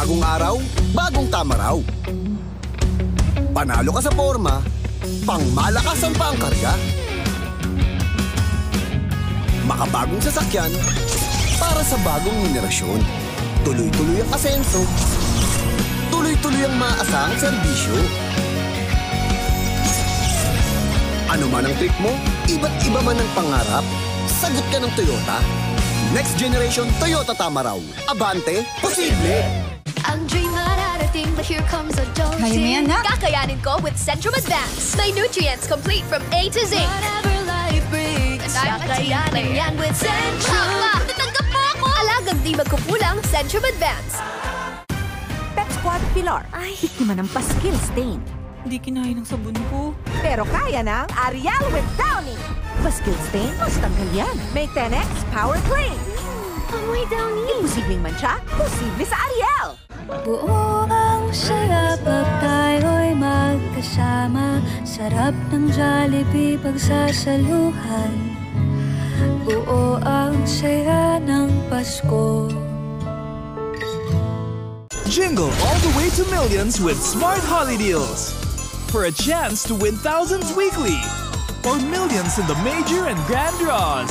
Bagong araw, bagong tama raw. Panalo ka sa forma, pangmalakasan pa ang karga. Makabagong sasakyan para sa bagong henerasyon. Tuloy-tuloy ang asenso. Tuloy-tuloy ang maaasahang serbisyo. Ano man ang trip mo, iba't iba man ang pangarap, sagot ka ng Toyota. Next generation Toyota tama raw. Abante, posible! Ang dream mararating, but here comes a dose. Kaya mo yan, ha? Kakayanin ko with Centrum Advance. May nutrients complete from A to Z. Whatever life brings, kakayanin yan with Centrum. Papa, natanggap mo ako! Alagang di magkukulang, Centrum Advance. Pet Squad Pilar, biktima ng paskil stain. Hindi kinain ng sabon ko. Pero kaya ng Ariel with Downy. Paskil stain, mas tanggal yan. May 10x Power Clean. Amoy Downy. Imposibleng mancha, posible sa Ariel. Buo ang saya pag tayo'y magkasama. Sarap ng Jollibee pagsasaluhan. Buo ang saya ng Pasko. Jingle all the way to millions with Smart Holiday Deals. For a chance to win thousands weekly or millions in the major and grand draws.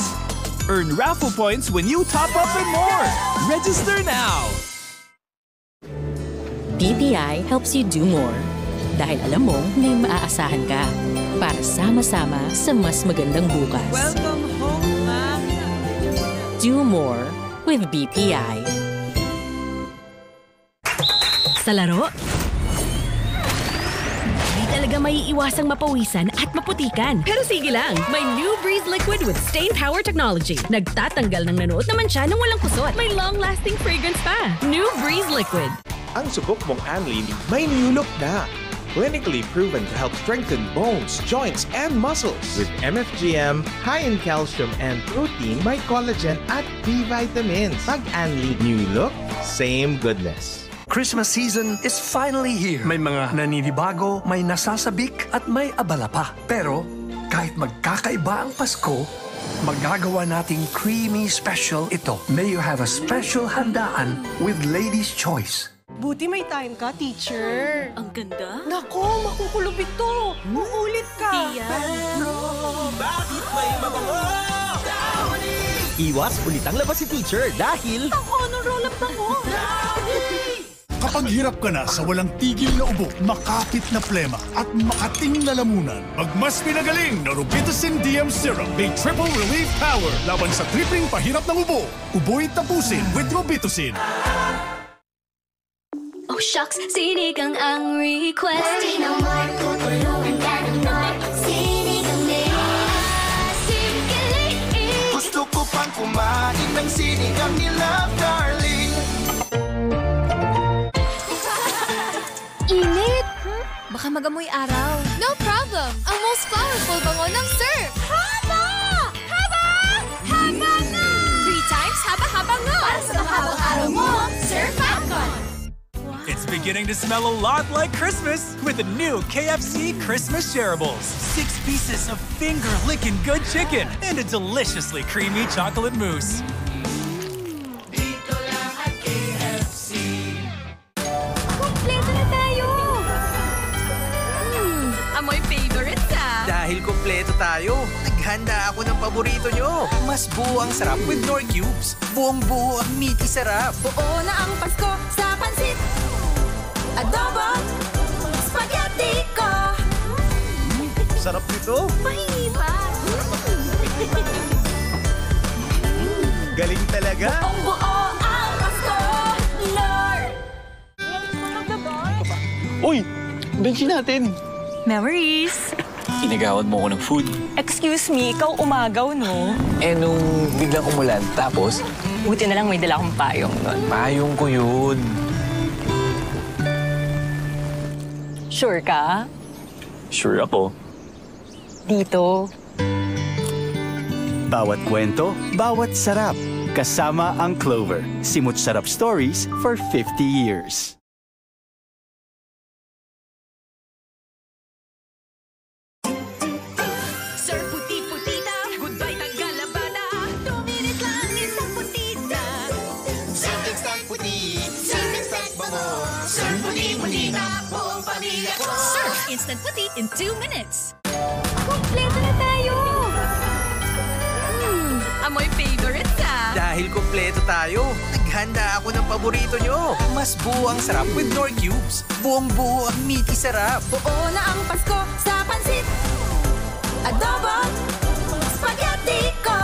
Earn raffle points when you top up and more. Register now. BPI helps you do more. Dahil alam mong may maaasahan ka para sama-sama sa mas magandang bukas. Welcome home, Ma'am. Do more with BPI. Sa laro, di talaga maiiwasang mapawisan at maputikan. Pero sige lang, may New Breeze Liquid with Stain Power Technology. Nagtatanggal ng nanuot naman siya nang walang kusot. May long-lasting fragrance pa. New Breeze Liquid. Ang subok mong Anlin may new look na. Clinically proven to help strengthen bones, joints, and muscles. With MFGM, high in calcium and protein, may collagen at B vitamins. Pag Anlin, new look, same goodness. Christmas season is finally here. May mga naninibago, may nasasabik, at may abala pa. Pero kahit magkakaiba ang Pasko, magagawa nating creamy special ito. May you have a special handaan with Lady's Choice. Buti may time ka, teacher. Ang ganda. Nako, makukulog ito. Uulit ka. Bakit may mabango? Iwas ulitang labas si teacher dahil... Ang honor roll up ako. Kapag hirap ka na sa walang tigil na ubo, makapit na plema at makating na lamunan, magmas pinagaling na Robitussin DM Syrup. May triple relief power laban sa tripling pahirap ng ubo. Ubo'y tapusin with Robitussin. Oh shucks, sinigang ang request. Worry no more, tutulungan ka ng more. Sinigang ni Asim Kilig. Gusto ko pang kumain ng sinigang ni Love Darling. Init! Baka magamoy araw. No problem! Ang most powerful bango ng surf! Haba! Haba! Haba na! 3 times haba-haba nga! Para sa mahabang araw mo, Surf Falcon! It's beginning to smell a lot like Christmas with the new KFC Christmas Shareables. 6 pieces of finger-licking good chicken and a deliciously creamy chocolate mousse. Kompleto na tayo! Amoy favorites ah. Dahil kompleto tayo, naghanda ako ng paborito nyo. Mas buo ang sarap with Knorr Cubes. Buong-buo ang meaty sarap. Buo na ang Pasko sa pansit. Adobo, spaghetti ko. Sarap nito. Mahingi pa! Galing talaga. Buo ang Pasko, Lord. Uy! Bensin natin! Memories. Inagawan mo ko ng food. Excuse me, ikaw umagaw, no? Eh, nung biglang umulan, tapos... Buti na lang may dala akong payong nun. Payong ko yun. Sure ka? Sure ako. Dito. Bawat kwento, bawat sarap. Kasama ang Clover. Simut Sarap Stories for 50 years. Sir Puti-Putita, goodbye Tagalabada. 2 minutes lang isang putita. Sir Instant Puti, Sir Instant Bango. Instant puti in 2 minutes. Kompleto na tayo! Amoy favorites ah. Dahil kumpleto tayo, naghanda ako ng paborito nyo. Mas buo ang sarap with Knorr Cubes. Buong-buo ang meaty sarap. Buo na ang Pasko sa pansit. Adobo, spaghetti ko.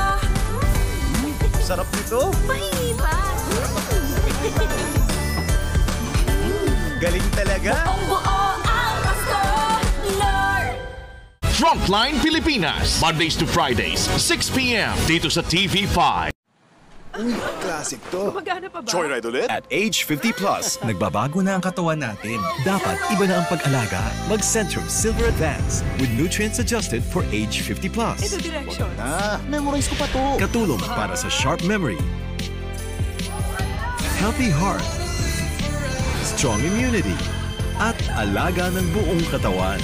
Sarap nito. Mahipa. Galing talaga. Buong-buo ang Pasko, Knorr. Frontline Pilipinas, Mondays to Fridays, 6 p.m. dito sa TV5. Classic to. Gumagana pa ba? Joyride ulit? At age 50 plus, nagbabago na ang katawan natin. Dapat iba na ang pag-alaga. Mag-Centrum Silver Advance with nutrients adjusted for age 50 plus. Ito direction. Memorize ko pa to. Katulong para sa sharp memory, healthy heart, strong immunity, at alaga ng buong katawan.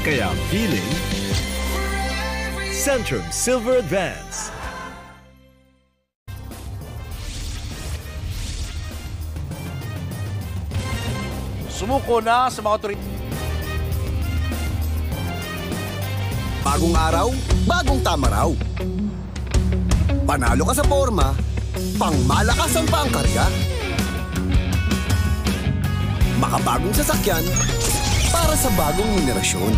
Kaya feeling Centrum Silver Advance. Sumuko na sa mga otoridad. Bagong araw, bagong tama raw. Panalo ka sa forma, pangmalakasan pa ang karga. Makabagong sasakyan, para sa bagong henerasyon.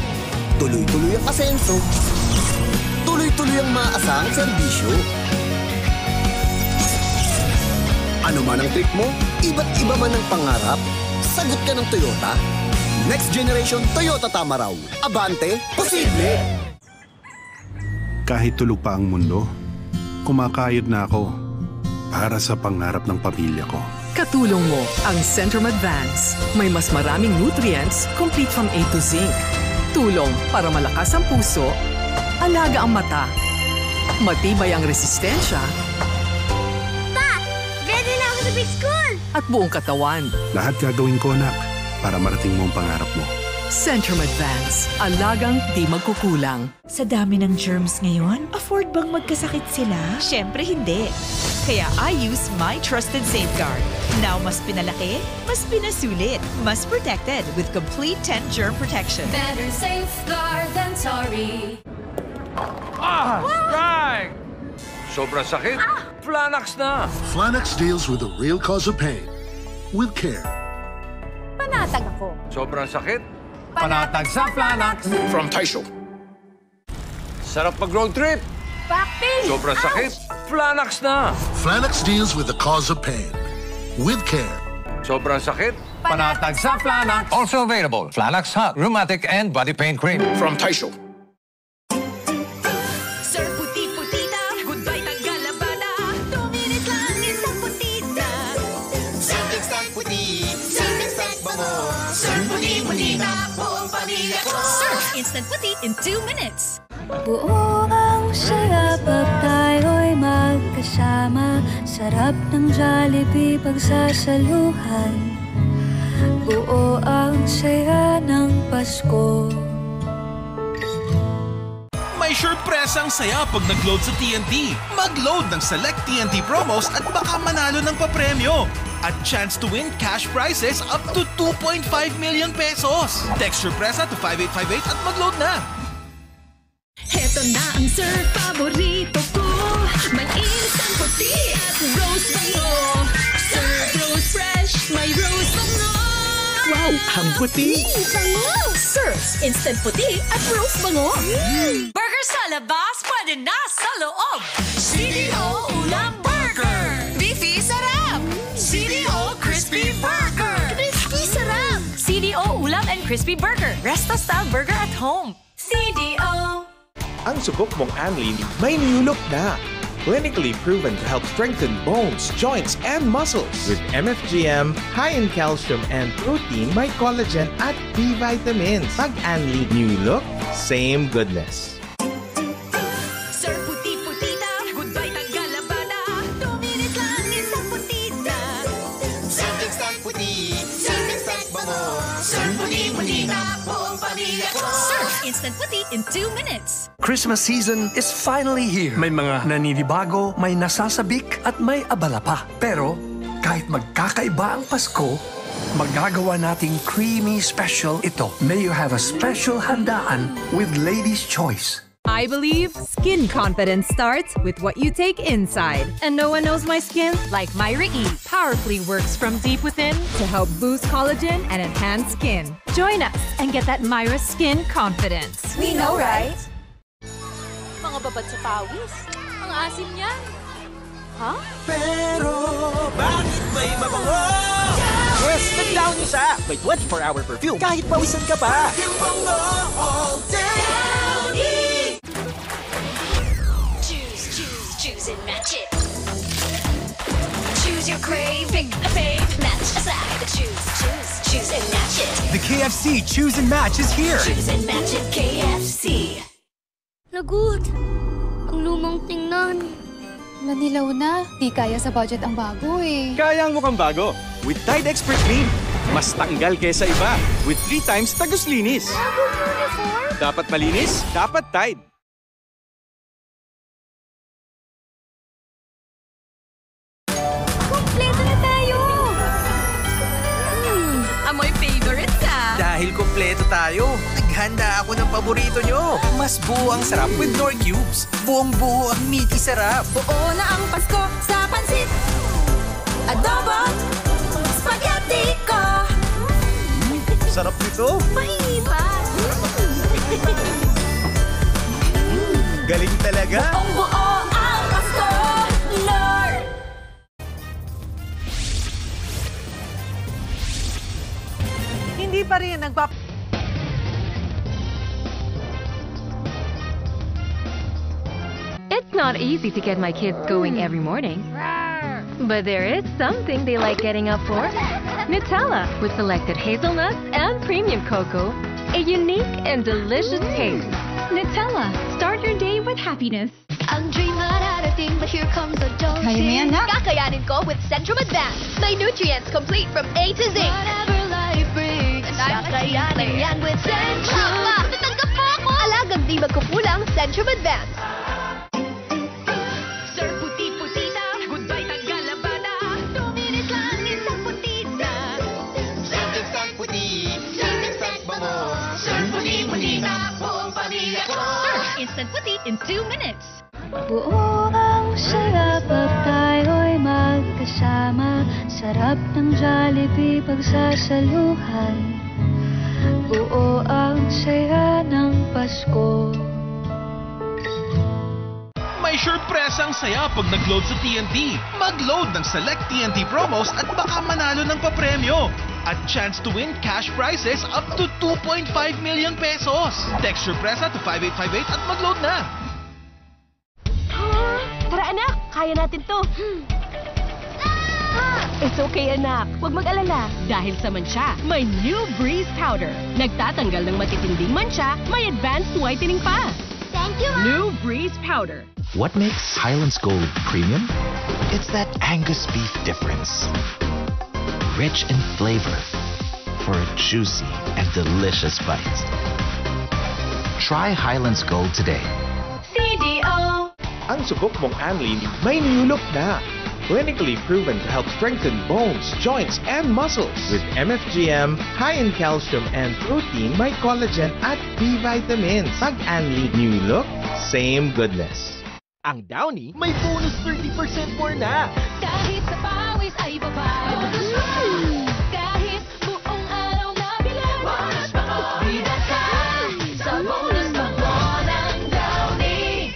Tuloy-tuloy ang asenso. Tuloy-tuloy ang maaasahang serbisyo. Ano man ang trip mo, iba't iba man ang pangarap, sagot ka ng Toyota. Next generation Toyota Tama raw. Abante, posible! Kahit tulog pa ang mundo, kumakayod na ako para sa pangarap ng pamilya ko. Katulong mo ang Centrum Advance. May mas maraming nutrients, complete from A to Zinc. Tulong para malakas ang puso, alaga ang mata, matibay ang resistensya, Pa! Ready na ako sa big school! at buong katawan. Lahat gagawin ko, anak, para marating mo ang pangarap mo. Centrum Advance. Alagang di magkukulang. Sa dami ng germs ngayon, afford bang magkasakit sila? Siyempre hindi. Kaya I use My Trusted Safeguard. Now mas pinalaki, mas pinasulit, mas protected with complete 10 germ protection. Better safeguard than sorry. Strike! Sobrang sakit. Flanax na. Flanax deals with the real cause of pain with care. Panatag ako. Sobrang sakit. Panatag sa Flanax. From Taisho. Sarap mag-road trip. Backpain! Sobrang sakit. Flanax na. Flanax deals with the cause of pain with care. Sobrang sakit. Panatag sa Flanax. Also available, Flanax Hot Rheumatic and Body Pain Cream. From Taisho. Sir Puti-Putita, goodbye Tagalabada. 2 minutes lang, isang putita. Sir Instant Puti, Sir Instant Bango, Sir Puti-Putita, buong pamilya ko. Sir Instant Puti in 2 minutes. Buo ang saya pag tayo'y magkasama. Sarap ng Jollibee pagsasaluhan. Buo ang saya ng Pasko. May surpresang saya pag nag-load sa TNT. Mag-load ng select TNT promos at baka manalo ng papremyo. At chance to win cash prizes up to 2.5 million pesos. Text Surpresa to 5858 at mag-load na. Heto na ang surf paborito ko. May instant puti at rose bango. Surf rose fresh, may rose bango. Wow, ang puti! Bango! Surf instant puti at rose bango. Burger sa labas, pwede na sa loob. CDO Ulam Burger. Beefy sarap. CDO Crispy Burger. Crispy sarap! CDO Ulam and Crispy Burger. Resto-style burger at home. CDO. Ang subok mong Anlin may new look na. Clinically proven to help strengthen bones, joints, and muscles. With MFGM, high in calcium and protein, may collagen at B vitamins. Pag Anlin new look, same goodness. Sir Puti-Putita, goodbye Tagalabada. 2 minutes lang, isang putita. Sir Instant Puti, Sir Instant Bango, Sir Puti-Putita, buong pamilya ko. Sir Instant Puti in 2 minutes. Christmas season is finally here. May mga naninibago, may nasasabik, at may abala pa. Pero kahit magkakaiba ang Pasko, Magagawa nating creamy special ito. May you have a special handaan with Lady's Choice. I believe skin confidence starts with what you take inside. And no one knows my skin like Myra E. Powerfully works from deep within to help boost collagen and enhance skin. Join us and get that Myra skin confidence. We know, right? Mga babad sa pawis. Ang asim niyan. Ha? Pero, bakit may mabango? Yes, nag-Downy siya! May 24-hour perfume kahit pawisan ka pa! Yung bango all day! Choose and match it. Choose your craving, a fave, match aside. Choose and match it. The KFC Choose and Match is here. Choose and match it, KFC. Lagot! Ang lumang tingnan. Manilaw na. Di kaya sa budget ang bago eh. Kaya ang mukhang bago. With Tide Expert Clean. Mas tanggal kesa iba. With 3 times tagos linis. Bagong uniform? Dapat malinis, dapat Tide. Kompleto na tayo! Amoy favorites ah! Dahil kompleto tayo, naghanda ako ng paborito nyo. Mas buo ang sarap with Knorr Cubes. Buong-buo ang meaty sarap. Buo na ang Pasko sa pansit. Adobo, spaghetti ko. Sarap nito. Mahiba! Galing talaga. Buong-buo ang Pasko. Knorr. Hindi pa rin It's not easy to get my kids going every morning. But there is something they like getting up for. Nutella with selected hazelnuts and premium cocoa. A unique and delicious taste. Nutella. Start your day with happiness. Ang dream mararating, but here comes a dosing. Kaya mo yan, nak. Kakayanin ko with Centrum Advance. My nutrients complete from A to Z. Whatever life brings, kakayanin yan with Centrum. Papa, natanggap mo ako! Alagang di magkukulang, Centrum Advance. Sir puti-puti na, goodbye tagalabada. 2 minutes lang, isang puti na. Instant puti, instant bango. Sir puti-puti na, buong pamilya ko. Sir, instant puti in 2 minutes. Buo ang saya pag tayo'y magkasama. Sarap ng Jollibee pagsasaluhan. Buo ang saya ng Pasko. May surpresang saya pag nag-load sa TNT. Mag-load ng select TNT promos at baka manalo ng papremyo. At chance to win cash prizes up to 2.5 million pesos. Text Surpresa to 5858 at mag-load na. Tara anak, kaya natin to. It's okay anak, huwag mag-alala. Dahil sa mansya, may New Breeze Powder. Nagtatanggal ng matitinding mansya, may advanced whitening pa. Thank you, Mom. New Breeze Powder. What makes Highlands Gold premium? It's that Angus beef difference. Rich in flavor for a juicy and delicious bite. Try Highlands Gold today. CDO. Ang subok mong Anlin may new look na. Clinically proven to help strengthen bones, joints, and muscles. With MFGM, high in calcium and protein, may collagen at B vitamins. Mag-Anlin new look, same goodness. Ang Downy may bonus 30% more na. Kahit sa pawis ay babae. Kahit buong araw na bilang. Bonus pa ko, bida ka. Sa bonus pa ko ng Downy.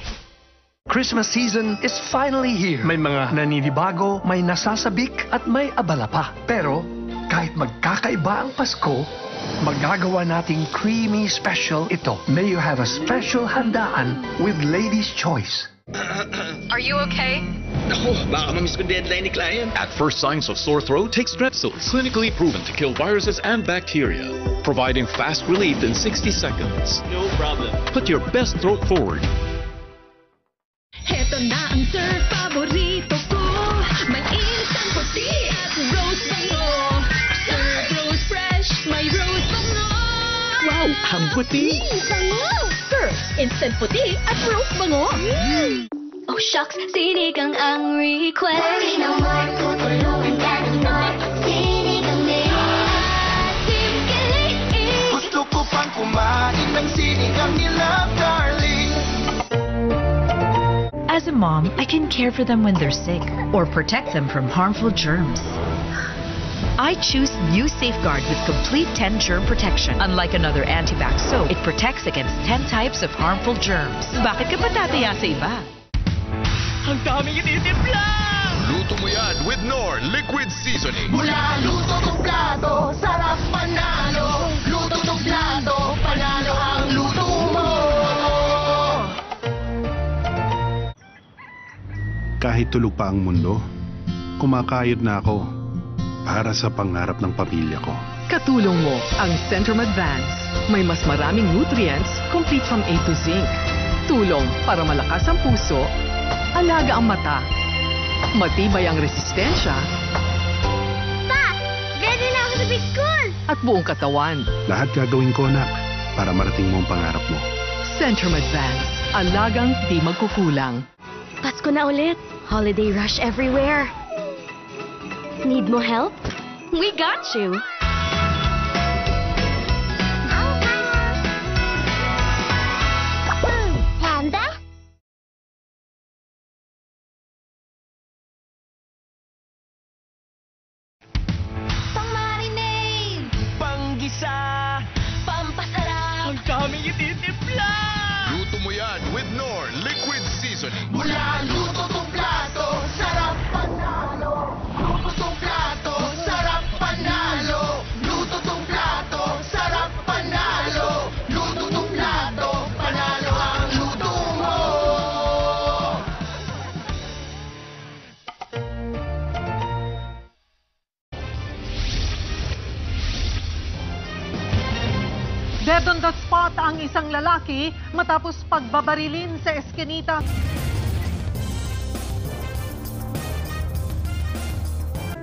Christmas season is finally here. May mga naninibago, may nasasabik, at may abala pa. Pero kahit magkakaiba ang Pasko, magagawa nating creamy special ito. May you have a special handaan with Lady's Choice. Are you okay? Ako, baka mamiss ko deadline ni client. At first signs of sore throat, take Strepsils. Clinically proven to kill viruses and bacteria. Providing fast relief in 60 seconds. No problem. Put your best throat forward. Heto na ang sir, paborito ko. May instant puti at rose bango. Serve rose fresh, may rose bango. Wow, ang puti! Bango! Sir, instant puti at rose bango. Oh shucks, sinigang ang request. Worry no more, tutulungan ka ng Knorr. Sinigang din. pang kumain ng sinigang ni Love Darling. As a mom, I can care for them when they're sick or protect them from harmful germs. I choose new Safeguard with complete 10 germ protection. Unlike another antibac soap, it protects against 10 types of harmful germs. Bakit ka patataya sa iba? Ang daming ititimpla! Luto mo yan with Knorr Liquid Seasoning. Mula luto to plato, sarap panalo. Luto to plato, panalo ang luto mo. Kahit tulog pa ang mundo, kumakayod na ako para sa pangarap ng pamilya ko. Katulong mo ang Centrum Advance. May mas maraming nutrients, complete from A to Zinc. Tulong para malakas ang puso, alaga ang mata, matibay ang resistensya, Pa! Ready na ako sa big school! at buong katawan. Lahat gagawin ko, anak, para marating mo ang pangarap mo. Centrum Advance. Alagang di magkukulang. Pasko na ulit. Holiday rush everywhere. Need mo help? We got you. Panda? Pang-marinade! Panggisa! Pampasarap! Ang daming ititimpla! Luto mo yan with Knorr Liquid Seasoning. Mula luto to plato, sarap panalo. Luto to plato, sarap panalo. Luto to plato, sarap panalo. Luto to plato, panalo ang luto mo. Dead on the spot ang isang lalaki matapos pagbabarilin sa eskinita.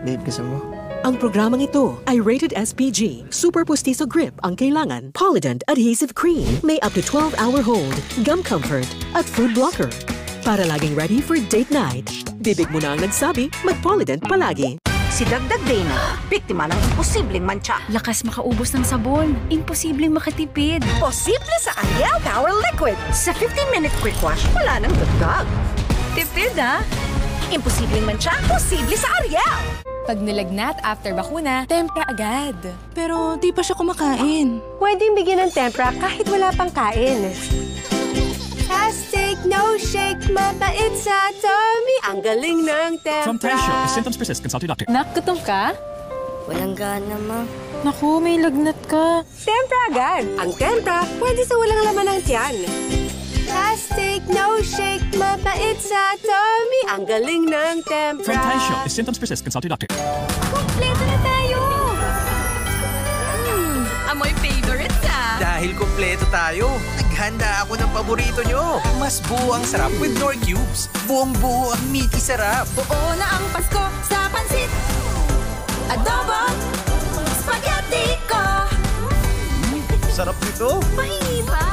Babe, gusto mo? Ang programang ito ay rated SPG. Super Pustizo Grip ang kailangan. Polident Adhesive Cream. May up to 12-hour hold, gum comfort, at food blocker. Para laging ready for date night. Bibig mo na ang nagsabi, mag-Polident palagi. Si Dagdag Dana, biktima ng imposibleng mancha. Lakas makaubos ng sabon. Imposibleng makatipid. Posible sa Ariel Power Liquid. Sa 15-minute quick wash, wala nang dagdag. Tipid, ah! Imposibleng mancha, posible sa Ariel. Pag nilagnat after bakuna, tempra agad. Pero di pa siya kumakain. Pwedeng bigyan ng tempra kahit wala pang kain. Hashtag no shake, mabait sa tummy. Ang galing ng tempra. From Taisho, if symptoms persist, consult your doctor. Nak, gutom ka? Walang gana, ma. Naku, may lagnat ka. Tempra agad. Ang tempra, pwede sa walang laman ng tiyan. Hashtag no shake, mabait sa tummy. Ang galing ng tempra. From Taisho, if symptoms persist, consult your doctor. Kompleto na tayo! Amoy favorites, ah! Dahil kompleto tayo, naghanda ako ng paborito nyo. Mas buo ang sarap with Knorr Cubes. Buong-buo ang meaty sarap. Buo na ang Pasko sa pansit. Adobo, spaghetti ko. Sarap nito. Mahingi pa.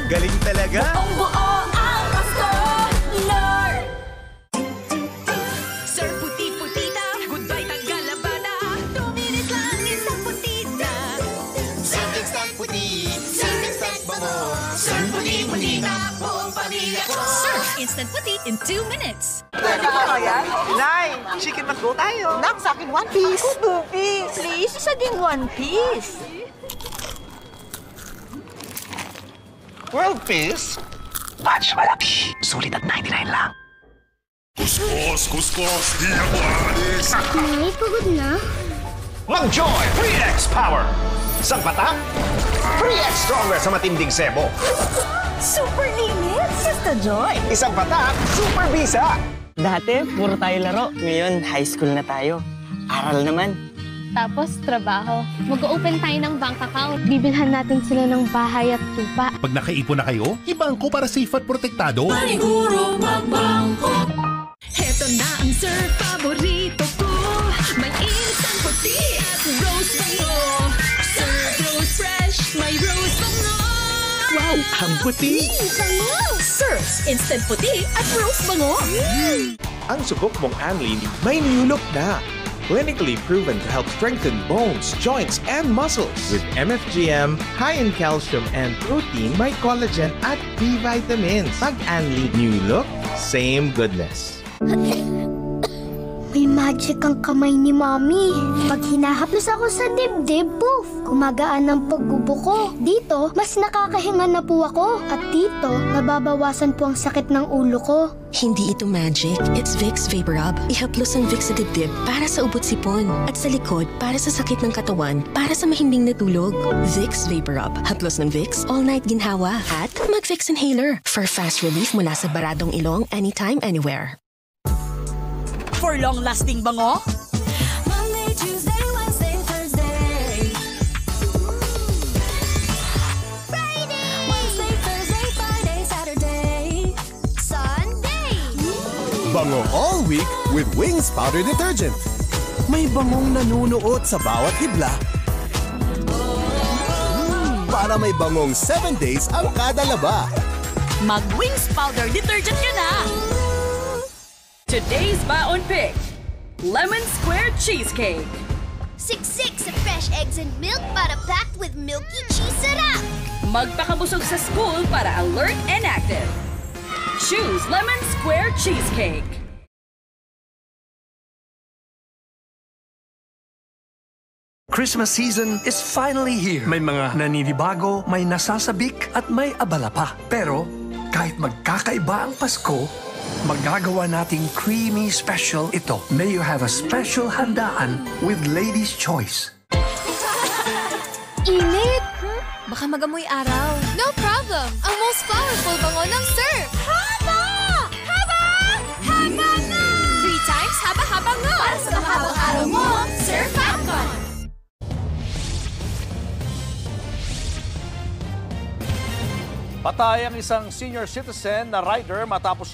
Galing talaga. Buo ang Pasko, Knorr. Sir puti-putita, goodbye tanggalabada. 2 minutes lang, isang putita. Sir instant puti, Sir instant bango. Sir puti-putita, buong pamilya ko. Sir instant puti in 2 minutes. Nay, chicken McGo tayo. Nak, sa akin 1 piece. 2 piece. Please, isa din 1 piece. World Peace? Batch malaki. Sulit at 99 lang. Kuskus, kuskus, di ako aalis. Nay, pagod na? Mag-Joy 3X Power! Isang patak, 3X Stronger sa matinding sebo. Super limit, Sister Joy. Isang patak, Super Bisa! Dati, puro tayo laro. Ngayon, high school na tayo. Aral naman. Tapos, trabaho. Mag-open tayo ng bank account. Bibilhan natin sila ng bahay at lupa. Pag nakaipon na kayo, ibangko para safe at protektado. Paniguro magbangko. Heto na ang surf paborito ko. May instant puti at rose bango. Surf rose fresh, may rose bango. Wow, ang puti! Bango! Surf instant puti at rose bango. Ang subok mong Anlin may new look na. Clinically proven to help strengthen bones, joints, and muscles. With MFGM, high in calcium and protein, may collagen at B vitamins. Pag-Anli, new look, same goodness. May magic ang kamay ni Mommy. Pag hinahaplos ako sa dibdib, poof! Kumagaan ang paggubo ko. Dito, mas nakakahinga na po ako. At dito, nababawasan po ang sakit ng ulo ko. Hindi ito magic. It's Vicks Vapor Rub. Ihaplos ang Vicks sa dibdib para sa ubot sipon. At sa likod, para sa sakit ng katawan, para sa mahimbing na tulog. Vicks Vapor Rub. Haplos ng Vicks, all-night ginhawa. At mag-Vicks Inhaler for fast relief mula sa baradong ilong anytime, anywhere. For long-lasting bango? Monday, Tuesday, Wednesday, Thursday. Friday! Wednesday, Thursday, Friday, Saturday. Sunday! Bango all week with Wings Powder Detergent. May bangong nanunuot sa bawat hibla. Para may bangong 7 days ang kada laba. Mag-Wings Powder Detergent ka na! Today's Baon Pick, Lemon Square Cheesecake. 6 fresh eggs and milk para packed with milky cheese sarap. Magpakabusog sa school para alert and active. Choose Lemon Square Cheesecake. Christmas season is finally here. May mga naninibago, may nasasabik, at may abala pa. Pero kahit magkakaiba ang Pasko, magagawa nating creamy special ito. May you have a special handaan with Lady's Choice. Init! Baka magamoy araw. No problem! Ang most powerful bango ng Surf! Haba! Haba! Haba na! 3 times haba-haba nga! Para sa mahabang araw mo, Surf Falcon! Patay ang isang senior citizen na rider matapos